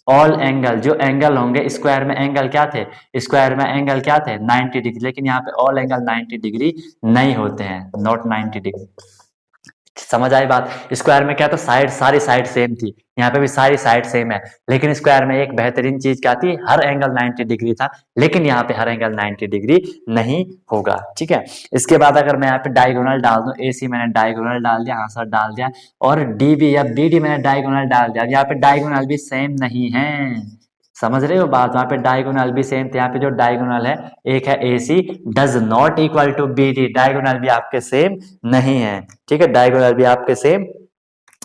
ऑल एंगल, जो एंगल होंगे स्क्वायर में, एंगल क्या थे, स्क्वायर में एंगल क्या थे, 90 डिग्री, लेकिन यहाँ पे ऑल एंगल 90 डिग्री नहीं होते हैं, नॉट 90 डिग्री। समझ आई बात। स्क्वायर में क्या था, साइड, सारी साइड सेम थी, यहाँ पे भी सारी साइड सेम है, लेकिन स्क्वायर में एक बेहतरीन चीज क्या थी, हर एंगल 90 डिग्री था, लेकिन यहाँ पे हर एंगल 90 डिग्री नहीं होगा, ठीक है। इसके बाद अगर मैं यहाँ पे डायगोनल डाल दूं, AC मैंने डायगोनल डाल दिया, हाँ सर डाल दिया, और DB या BD मैंने डायगोनल डाल दिया, यहाँ पे डायगोनल भी सेम नहीं है, समझ रहे हो बात। वहां पे डायगोनल भी सेम थे, यहाँ पे जो डायगोनल है, एक है AC does not equal to BD, diagonal भी आपके सेम नहीं है, ठीक है, डायगोनल भी आपके सेम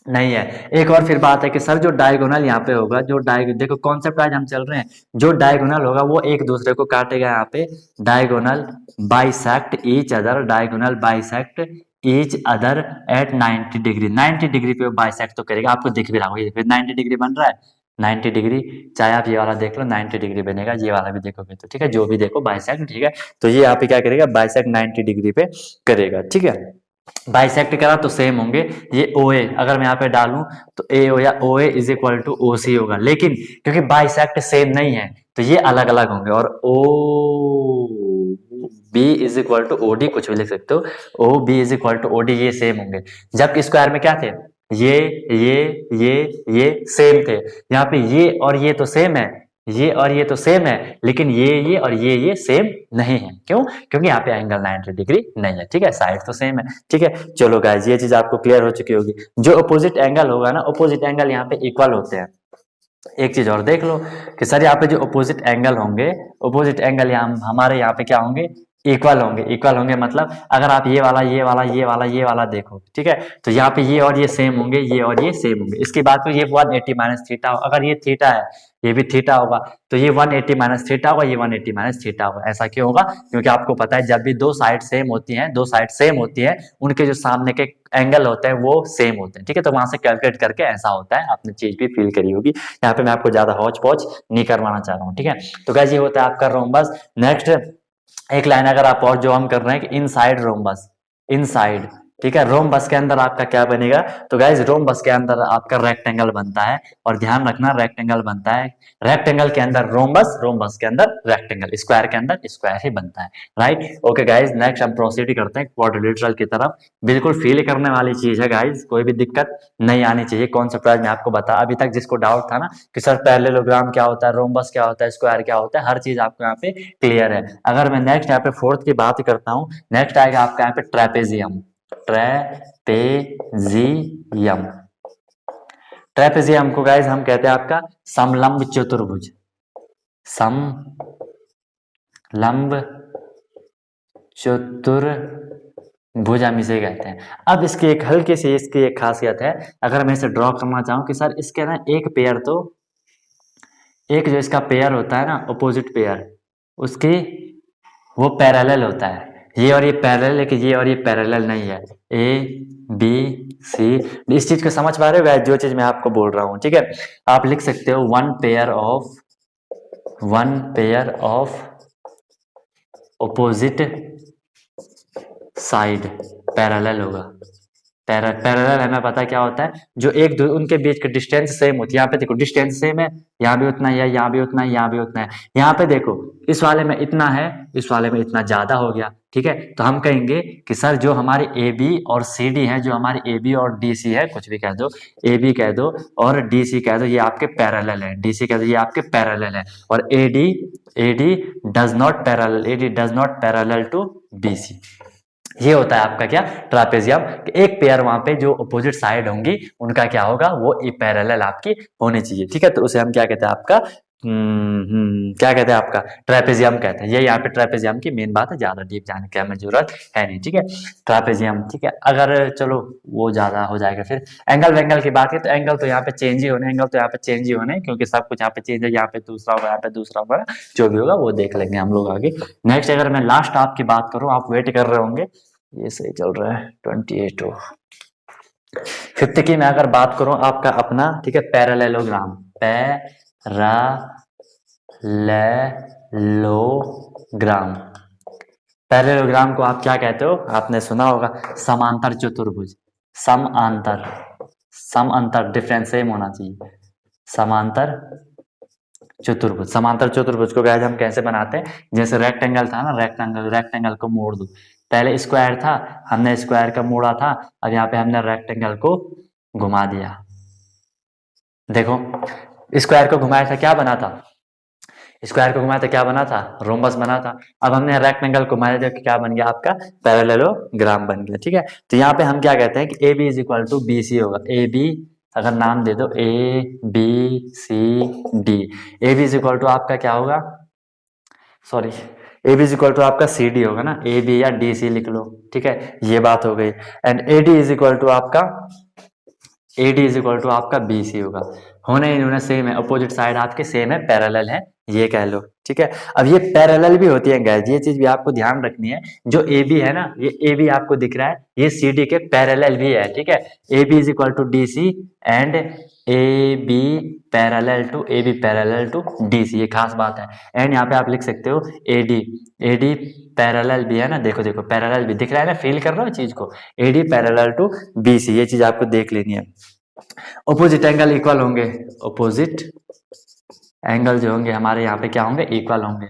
नहीं है। एक और फिर बात है कि सर जो डायगोनल यहाँ पे होगा, जो डायग देखो कॉन्सेप्ट आज हम चल रहे हैं, जो डायगोनल होगा वो एक दूसरे को काटेगा यहाँ पे। Diagonal bisect each other, diagonal bisect each other at 90 degree. 90 degree पे बाइसेक्ट तो करेगा, आपको दिख भी रहा होगा ये फिर 90 डिग्री बन रहा है। 90 डिग्री, चाहे आप ये वाला देख लो 90 डिग्री बनेगा, ये वाला भी देखोगे तो ठीक है, जो भी देखो बाइसेक्ट, ठीक है। तो ये यहाँ पे क्या करेगा, बाइसेक्ट 90 डिग्री पे करेगा, ठीक है। बाइसेक्ट करा तो सेम होंगे। ये ओ ए अगर मैं यहाँ पे डालूं तो ए ओ या ओ ए इज इक्वल टू ओ सी होगा, लेकिन क्योंकि बाइसेक्ट सेम नहीं है तो ये अलग अलग होंगे। और O B is equal to O D कुछ भी लिख सकते हो, O B is equal to O D, ये सेम होंगे। जबकि स्क्वायर में क्या थे, ये ये ये ये सेम थे। यहाँ पे ये और ये तो सेम है, ये और ये तो सेम है, लेकिन ये और ये सेम नहीं है। क्यों? क्योंकि यहाँ पे एंगल 90 डिग्री नहीं है, ठीक है, साइड तो सेम है, ठीक है। चलो गाइस ये चीज आपको क्लियर हो चुकी होगी। जो अपोजिट एंगल होगा ना, अपोजिट एंगल यहाँ पे इक्वल होते हैं। एक चीज और देख लो कि सर यहाँ पे जो अपोजिट एंगल होंगे, अपोजिट एंगल यहाँ हमारे यहाँ पे क्या होंगे, इक्वल होंगे। इक्वल होंगे मतलब अगर आप ये वाला ये वाला ये वाला ये वाला देखो, ठीक है, तो यहाँ पे ये और ये सेम होंगे, ये और ये सेम होंगे। इसकी बात करो, ये 180 माइनस थीटा हो, अगर ये थीटा है ये भी थीटा होगा, तो ये 180 माइनस थीटा होगा, ये 180 माइनस थीटा होगा। ऐसा क्यों होगा? क्योंकि आपको पता है जब भी दो साइड सेम होती हैं, दो साइड सेम होती है, उनके जो सामने के एंगल होते हैं वो सेम होते हैं, ठीक है। तो वहां से कैलकुलेट करके ऐसा होता है, आपने चीज भी फील करी होगी। यहाँ पे मैं आपको ज्यादा हौच पौच नहीं करवाना चाह रहा हूँ, ठीक है। तो गाइस ये होता है आपका रोम्बस। नेक्स्ट एक लाइन अगर आप और जो हम कर रहे हैं कि इनसाइड रोम्बस, इनसाइड, ठीक है। रोम्बस के अंदर आपका क्या बनेगा, तो गाइज रोम्बस के अंदर आपका रेक्टेंगल बनता है, और ध्यान रखना रेक्टेंगल बनता है, रेक्टेंगल के अंदर रोम्बस, रोम्बस के अंदर रेक्टेंगल, स्क्वायर के अंदर स्क्वायर ही बनता है, राइट। ओके गाइज नेक्स्ट हम प्रोसीड करते हैं क्वाड्रिलेटरल की तरफ। बिल्कुल फील करने वाली चीज है गाइज, कोई भी दिक्कत नहीं आनी चाहिए। कॉन्सेप्ट मैं आपको बता, अभी तक जिसको डाउट था ना कि सर पैरेललोग्राम क्या होता है, रोम्बस क्या होता है, स्क्वायर क्या होता है, हर चीज आपको यहाँ पे क्लियर है। अगर मैं नेक्स्ट यहाँ पे फोर्थ की बात करता हूँ, नेक्स्ट आएगा आपका यहाँ पे ट्रेपेजियम। ट्रेपेजियम, ट्रेपेजियम को गाइज हम कहते हैं आपका समलंब चतुर्भुज, समलंब चतुर्भुज हम इसे कहते हैं। अब इसकी एक हल्की सी इसकी एक खासियत है, अगर मैं इसे ड्रॉ करना चाहूं कि सर इसके ना एक पेयर, तो एक जो इसका पेयर होता है ना, अपोजिट पेयर, उसकी वो पैरेलल होता है। ये और ये पैरेलल है कि ये और ये पैरेलल नहीं है। ए बी सी, इस चीज को समझ पा रहे हो जो चीज मैं आपको बोल रहा हूं, ठीक है। आप लिख सकते हो one pair of opposite side parallel होगा। पैरेलल हमें पता है क्या होता है, जो एक दो उनके बीच की डिस्टेंस सेम होती है। यहाँ पे देखो डिस्टेंस सेम है, यहाँ भी उतना ही है, यहाँ भी उतना है, यहाँ भी उतना है। यहाँ पे देखो इस वाले में इतना है, इस वाले में इतना ज्यादा हो गया, ठीक है। तो हम कहेंगे कि सर जो हमारे ए बी और सी डी है, जो हमारे ए बी और डी सी है, कुछ भी कह दो, ए बी कह दो और डी सी कह दो, ये आपके पैरेलल है। डी सी कह दो ये आपके पैरेलल है। और A D does not parallel, A D does not parallel to B C. ये होता है आपका क्या, ट्रापेजियम। एक पेयर वहां पे जो अपोजिट साइड होंगी उनका क्या होगा, वो पैरेलल आपकी होनी चाहिए, ठीक है। तो उसे हम क्या कहते हैं आपका, क्या कहते हैं आपका, ट्रेपेजियम कहते हैं। ये यहाँ पे ट्रेपेजियम की मेन बात है, ज्यादा डीप जाने की हमें जरूरत है नहीं, ठीक है। ट्रेपेजियम, ठीक है। अगर चलो वो ज्यादा हो जाएगा फिर। एंगल वेंगल की बात है तो एंगल तो यहाँ पे चेंज ही होने, एंगल तो यहाँ पे चेंज ही होने, क्योंकि सब कुछ यहाँ पे चेंज है, यहाँ पे दूसरा होगा, यहाँ पे दूसरा होगा, जो भी होगा वो देख लेंगे हम लोग आगे। नेक्स्ट अगर मैं लास्ट आपकी बात करूँ, आप वेट कर रहे होंगे, ये सही चल रहा है 28 हो। फिफ्थ की मैं अगर बात करूं आपका अपना, ठीक है, पैरेललोग्राम, पैरेललोग्राम, पैरेललोग्राम को आप क्या कहते हो, आपने सुना होगा समांतर चतुर्भुज, समांतर, समांतर डिफरेंस सेम होना चाहिए, समांतर चतुर्भुज। समांतर चतुर्भुज को गाइस हम कैसे बनाते हैं, जैसे रेक्टेंगल था ना, रेक्टेंगल को मोड़ दो। पहले स्क्वायर था, हमने स्क्वायर का मोड़ा था, अब यहाँ पे हमने रेक्टेंगल को घुमा दिया। देखो स्क्वायर को घुमाया था, क्या बना था, स्क्वायर को घुमाया था क्या बना था, रोम्बस बना था। अब हमने रेक्टेंगल को घुमाया था, क्या बन गया आपका, पैरेललोग्राम बन गया, ठीक है। तो यहाँ पे हम क्या कहते हैं कि A B is equal to B C होगा। ए बी अगर नाम दे दो, A B C D, A B is equal to आपका क्या होगा, sorry, A B is equal to आपका सी डी होगा ना, ए बी या डी सी लिख लो, ठीक है, ये बात हो गई। And A D is equal to आपका AD इज इक्वल टू आपका BC होगा। होने इन्होंने सेम है, अपोजिट साइड आपके सेम है, पैरेलल है, ये कह लो, ठीक है। अब ये पैरेलल भी होती है गाइस, ये चीज भी आपको ध्यान रखनी है। जो AB है ना, ये AB आपको दिख रहा है, ये CD के पैरेलल भी है, ठीक है। AB is equal to DC and AB parallel to DC, ये खास बात है। एंड यहाँ पे आप लिख सकते हो AD पैरेलल भी है ना, देखो देखो पैरेलल भी दिख रहा है ना, फील कर रहे हो चीज को, AD पैरेलल टू BC, ये चीज आपको देख लेनी है। ऑपोजिट एंगल इक्वल होंगे, ऑपोजिट एंगल जो होंगे हमारे यहाँ पे क्या होंगे, इक्वल होंगे।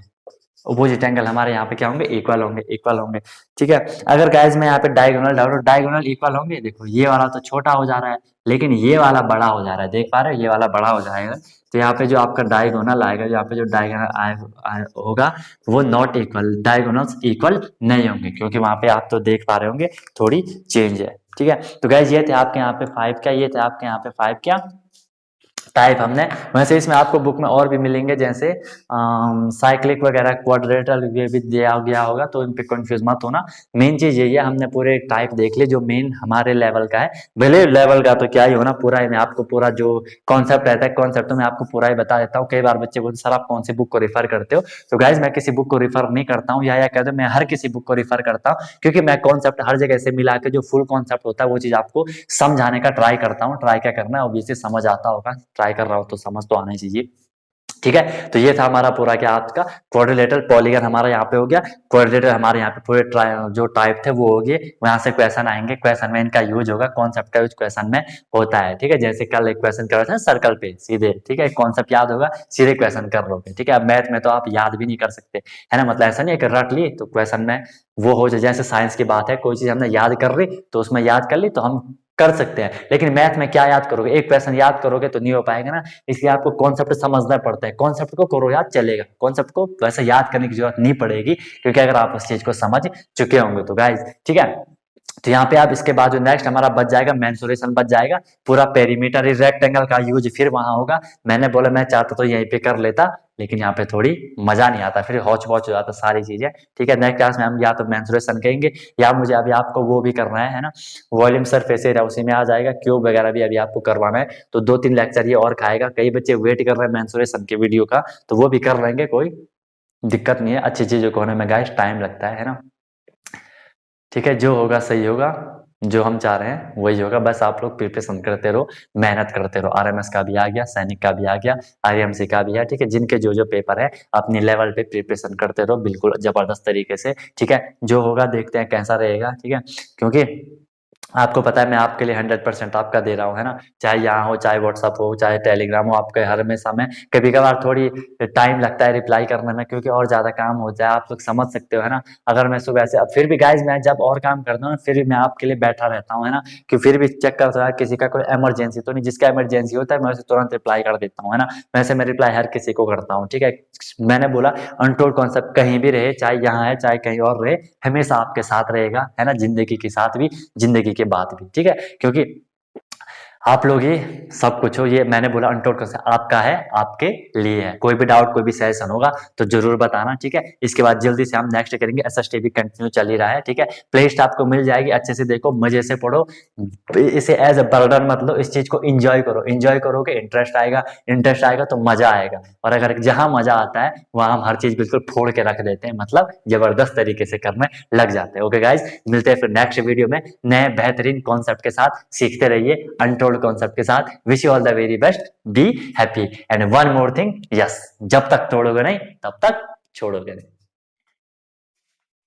ऑपोजिट एंगल हमारे यहाँ पे क्या होंगे, इक्वल होंगे, ठीक है। अगर गाइस मैं यहाँ पे डायगोनल डालूं, डायगोनल इक्वल होंगे, देखो ये वाला तो छोटा हो जा रहा है लेकिन ये वाला बड़ा हो जा रहा है, देख पा रहे हो, ये वाला बड़ा हो जाएगा। तो यहाँ पे जो आपका डायगोनल आएगा, यहाँ पे जो डायगोनल होगा वो नॉट इक्वल, डायगोनल्स इक्वल नहीं होंगे, क्योंकि वहां पे आप तो देख पा रहे होंगे थोड़ी चेंज है, ठीक है। तो गाइस ये थे आपके यहाँ पे 5 क्या, ये थे आपके यहाँ पे 5 क्या टाइप हमने। वैसे इसमें आपको बुक में और भी मिलेंगे, जैसे साइक्लिक वगैरह, क्वाड्रेटल, ये भी दिया गया होगा, तो इन पे कंफ्यूज मत होना। मेन चीज यही है, हमने पूरे टाइप देख लिए जो मेन हमारे लेवल का है। भले लेवल का तो क्या ही होना, पूरा मैं आपको पूरा जो कॉन्सेप्ट रहता है, कॉन्सेप्ट तो मैं आपको पूरा ही बता देता हूँ। कई बार बच्चे बोलते सर आप कौन सी बुक को रिफर करते हो, तो गाइज मैं किसी बुक को रिफर नहीं करता हूँ, या कहते मैं हर किसी बुक को रिफर करता हूँ, क्योंकि मैं कॉन्सेप्ट हर जगह से मिला के जो फुल कॉन्सेप्ट होता है वो चीज आपको समझाने का ट्राई करता हूँ। ट्राई क्या करना है, ऑब्वियसली समझ आता होगा, ट्राई कर रहा हूँ तो समझ तो आना ही चाहिए, ठीक है। तो ये था हमारा पूरा क्या आपका क्वाड्रिलेटरल पॉलीगन हमारा यहाँ पे हो गया। क्वाड्रिलेटर हमारे यहाँ पे पूरे जो टाइप थे वो हो गए। वहां से क्वेश्चन आएंगे, क्वेश्चन में इनका यूज होगा, कॉन्सेप्ट का यूज क्वेश्चन में होता है, ठीक है। जैसे कल एक क्वेश्चन कर रहे थे सर्कल पे सीधे, ठीक है, कॉन्सेप्ट याद होगा सीधे क्वेश्चन कर लोगे, ठीक है। अब मैथ में तो आप याद भी नहीं कर सकते, है ना, मतलब ऐसा नहीं है कि रट ली तो क्वेश्चन में वो हो जाए। जैसे साइंस की बात है, कोई चीज हमने याद कर ली तो उसमें याद कर ली तो हम कर सकते हैं, लेकिन मैथ में क्या याद करोगे, एक क्वेश्चन याद करोगे तो नहीं हो पाएगा ना। इसलिए आपको कॉन्सेप्ट समझना पड़ता है, कॉन्सेप्ट को करो याद चलेगा, कॉन्सेप्ट को वैसे याद करने की जरूरत नहीं पड़ेगी, क्योंकि अगर आप उस चीज को समझ चुके होंगे तो गाइस, ठीक है। तो यहाँ पे आप इसके बाद जो नेक्स्ट हमारा बच जाएगा, मेंसुरेशन बच जाएगा, पूरा पेरीमीटर रेक्टेंगल का यूज फिर वहां होगा। मैंने बोला मैं चाहता तो यहीं पे कर लेता, लेकिन यहाँ पे थोड़ी मजा नहीं आता, फिर हौच पौच हो जाता सारी चीजें, ठीक है। नेक्स्ट क्लास में हम या तो मेंसुरेशन कहेंगे, या मुझे अभी आपको वो भी करना है ना, वॉल्यूम सरफेस एरिया, उसी में आ जाएगा, क्यूब वगैरह भी अभी आपको करवाना है। तो 2-3 लेक्चर ये और खाएगा, कई बच्चे वेट कर रहे हैं मेंसुरेशन के वीडियो का, तो वो भी कर लेंगे, कोई दिक्कत नहीं है। अच्छी चीजों को होने में गाइस टाइम लगता है ना, ठीक है। जो होगा सही होगा, जो हम चाह रहे हैं वही होगा, बस आप लोग प्रिपरेशन करते रहो, मेहनत करते रहो। आरएमएस का भी आ गया, सैनिक का भी आ गया, आईएमसी का भी है, ठीक है। जिनके जो जो पेपर है अपने लेवल पे प्रिपरेशन करते रहो, बिल्कुल जबरदस्त तरीके से, ठीक है। जो होगा देखते हैं कैसा रहेगा, ठीक है, क्योंकि आपको पता है मैं आपके लिए 100% आपका दे रहा हूँ, है ना। चाहे यहाँ हो, चाहे व्हाट्सअप हो, चाहे टेलीग्राम हो, आपके हर हमेशा में कभी कभार थोड़ी टाइम लगता है रिप्लाई करने में, क्योंकि और ज्यादा काम होता है, आप लोग समझ सकते हो, है ना। अगर मैं सुबह से, अब फिर भी गाइज मैं जब और काम करता हूँ फिर भी मैं आपके लिए बैठा रहता हूँ, है ना, कि फिर भी चेक करता है किसी का कोई इमरजेंसी तो नहीं। जिसका इमरजेंसी होता है मैं उसे तुरंत रिप्लाई कर देता हूँ, है ना। वैसे मैं रिप्लाई हर किसी को करता हूँ, ठीक है। मैंने बोला अनटोल्ड कॉन्सेप्ट कहीं भी रहे, चाहे यहाँ है चाहे कहीं और रहे, हमेशा आपके साथ रहेगा, है ना, जिंदगी के साथ भी, जिंदगी के बाद भी, ठीक है। क्योंकि आप लोग ही सब कुछ हो, ये मैंने बोला अनटोल्ड कॉन्सेप्ट आपका है, आपके लिए है। कोई भी डाउट, कोई भी सजेशन होगा तो जरूर बताना, ठीक है। इसके बाद जल्दी से हम नेक्स्ट करेंगे, एसएसटी भी कंटिन्यू चल ही रहा है, ठीक है। प्लेलिस्ट आपको मिल जाएगी, अच्छे से देखो, मजे से पढ़ो, इसे एज अ बर्डन मत लो, इस चीज को एंजॉय करो, एंजॉय करोगे इंटरेस्ट आएगा, इंटरेस्ट आएगा तो मजा आएगा। और अगर जहां मजा आता है वहां हम हर चीज बिल्कुल फोड़ के रख देते हैं, मतलब जबरदस्त तरीके से करने लग जाते हैं। ओके गाइज, मिलते हैं फिर नेक्स्ट वीडियो में नए बेहतरीन कॉन्सेप्ट के साथ। सीखते रहिए अनटोल्ड कॉन्सेप्ट के साथ। Wish you all the very best, be happy and one more thing, yes, जब तक तोड़ोगे नहीं तब तक छोड़ोगे नहीं।